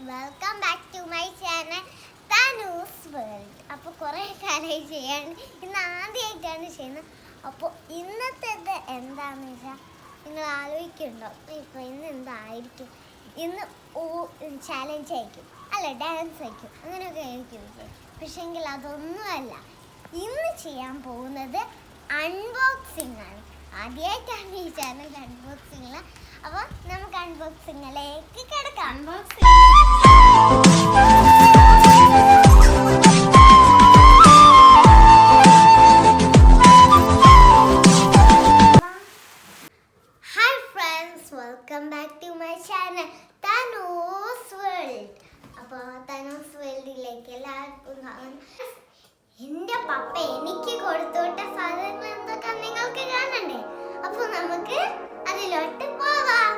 Welcome back to my channel Thanu's world. അപ്പോൾ കുറേ കാലമായി ചെയ്യാണ്, ഇന്ന് ആദ്യമായിട്ടാണ് ചെയ്യുന്നത്. അപ്പോൾ ഇന്നത്തേത് എന്താണെന്ന് വെച്ചാൽ നിങ്ങൾ ആലോചിക്കുന്നുണ്ടോ, ഇപ്പോൾ ഇന്ന് എന്തായിരിക്കും? ഇന്ന് ചാലഞ്ച് ആയിരിക്കും, അല്ല ഡാൻസ് ആയിരിക്കും, അങ്ങനെയൊക്കെ ആയിരിക്കും. പക്ഷേങ്കിൽ അതൊന്നുമല്ല. ഇന്ന് ചെയ്യാൻ പോകുന്നത് അൺബോക്സിംഗ് ആണ്. ആദ്യമായിട്ടാണ് ഈ ചാനൽ അൺബോക്സിംഗ്. അപ്പോൾ നമുക്ക് അൺബോക്സിങ്ങിലേക്ക് കിടക്കാം. Hi friends, welcome back to my channel Thanu's world. അപ്പോൾ തനൂസ് വേൾഡിലേക്ക് എല്ലാവർക്കും എൻ്റെ പപ്പ എനിക്ക് കൊടുത്തുവിട്ട സാധനങ്ങൾ എന്തൊക്കെ നിങ്ങൾക്ക് കാണണ്ടേ? അപ്പോൾ നമുക്ക് അതിലോട്ട് പോവാം.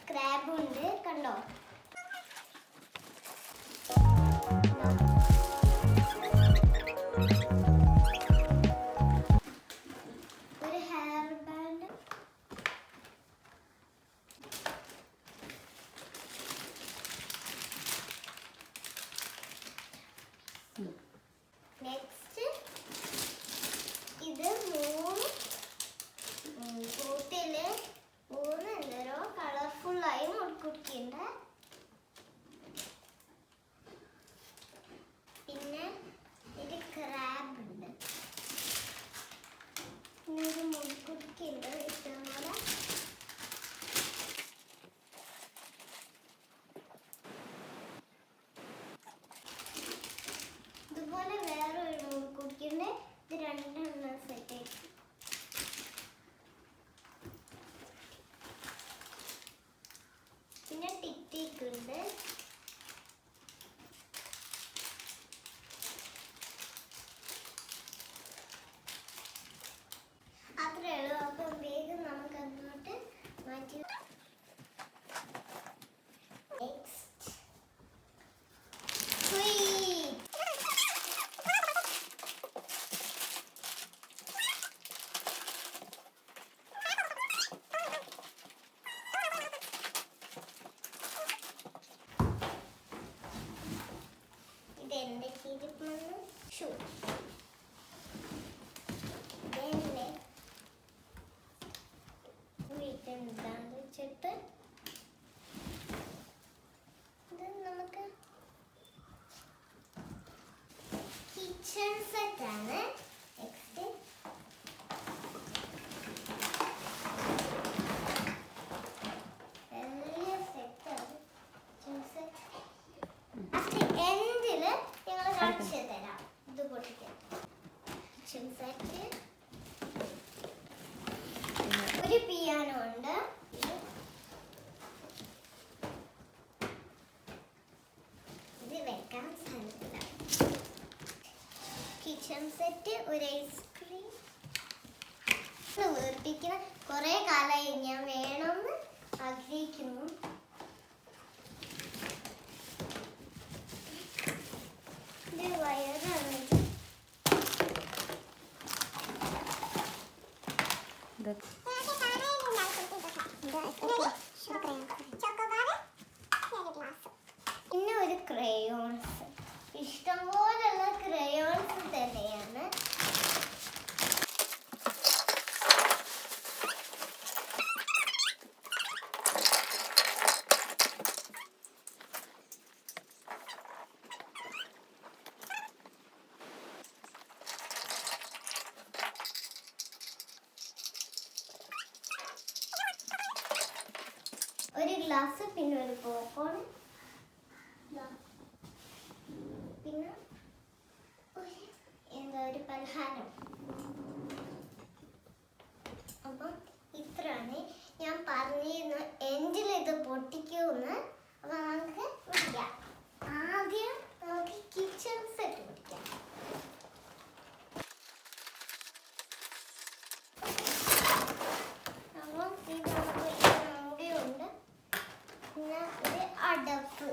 ക്രാബ് ഉണ്ട്, കണ്ടോ? ഒരു ഹെയർ ബാൻഡ്, നെക്സ്റ്റ് ഇത് കൂട്ടില് മൂന്ന് എന്തോ കളർഫുള്ളായി മുടുക്കുട്ടിയുണ്ട്. പിന്നെ ഇത് ക്രാബ് ഉണ്ട്, പിന്നെ ഒരു മുടുക്കുട്ടിയുണ്ട് ഇഷ്ടംപോലെ. ഇതുപോലെ വേറെ ഒരു മുടുക്കുട്ടിയുണ്ട്. ഇത് രണ്ടെണ്ണം സെറ്റ് ആയിട്ട്. പിന്നെ ടിറ്റി കിച്ചൺ സെറ്റ്, ഒരു ഐസ്ക്രീം. വീർപ്പിക്കുന്ന കുറെ കാലമായി ഞാൻ വേണമെന്ന് ആഗ്രഹിക്കുന്നു. ഇത് വയറാണ്. പിന്നെ ഒരു ക്രയോൺസ്, ഇഷ്ടംപോലുള്ള ക്രയോൺസ് തന്നെയാണ്. ഒരു ഗ്ലാസ്, പിന്നെ ഒരു പോപ്കോൺ, പിന്നെ ഒരു പലഹാരം. അപ്പം ഇത്രയാണ് ഞാൻ പറഞ്ഞിരുന്നു എൻഡിൽ ഇത് പൊട്ടിക്കുമെന്ന്. അപ്പം നമുക്ക് പിടിക്കാം. ആദ്യം നമുക്ക് കിച്ചൺ സെറ്റ് പിടിക്കാം. അപ്പം ഇത് ഉണ്ട്. പിന്നെ ഒരു അടപ്പ്.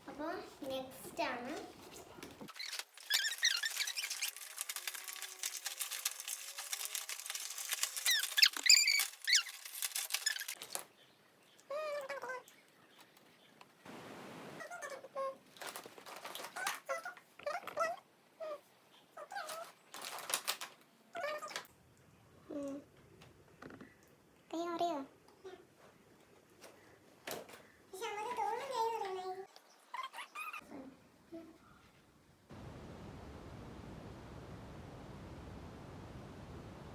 അപ്പോൾ നെക്സ്റ്റ് ആണ്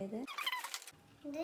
ഇത്